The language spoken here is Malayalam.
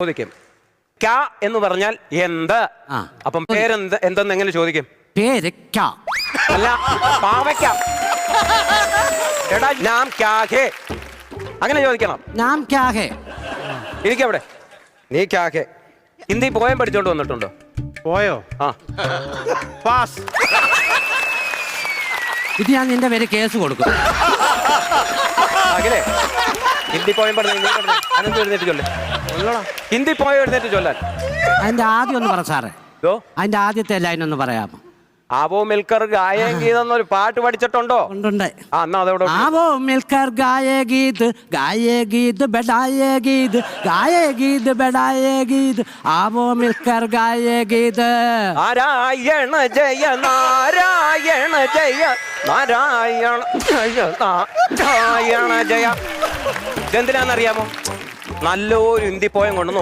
ചോദിക്കും ക്യാ എന്ന് പറഞ്ഞാൽ എന്ത്. അപ്പം പേരെന്ത് എന്തെന്ന് എങ്ങനെ ചോദിക്കും? പേര് ക്യാ അല്ല പാവയ്ക്ക. എടാ നാം ക്യാ ഹേ അങ്ങനെ ചോദിക്കണം. നാം ക്യാ ഹേ. ഇരിക്കവിടെ. നീ ക്യാ ഹേ ഹിന്ദി പോയം പഠിച്ചോണ്ട് വന്നിട്ടുണ്ടോ? പോയോ? ആ പാസ്. ഇത് ഞാൻ നിന്റെ പേര് കേസ് കൊടുക്കും. അഖിലേ ഹിന്ദി പോയം പറഞ്ഞു അനന്ത് എഴുന്നേറ്റ് ചൊല്ലേ. ഹിന്ദി പോയം എഴുന്നേറ്റ് ചൊല്ലാൻ. അതിന്റെ ആദ്യം ഒന്ന് പറ സാറേ. യോ അതിന്റെ ആദ്യത്തെ ലൈൻ ഒന്ന് പറയാമോ? ആവോ മിൽക്കർ ഗായേ ഗീത് എന്നൊരു പാട്ട് പഠിച്ചിട്ടുണ്ടോ? ഉണ്ട്. ആ എന്നാ അതവിടെ. ആവോ മിൽക്കർ ഗായേ ഗീത് ബെഡായേ ഗീത് ഗായേ ഗീത് ബെഡായേ ഗീത് ആവോ മിൽക്കർ ഗായേ ഗീത്. നാരായണ ജയ നാരായണ ജയ നാരായണ ജയ നാരായണ ജയ. ഇതെന്തിനാന്നറിയാമോ? നല്ലൊരു ഹിന്ദി പോയം കൊണ്ടുവന്ന്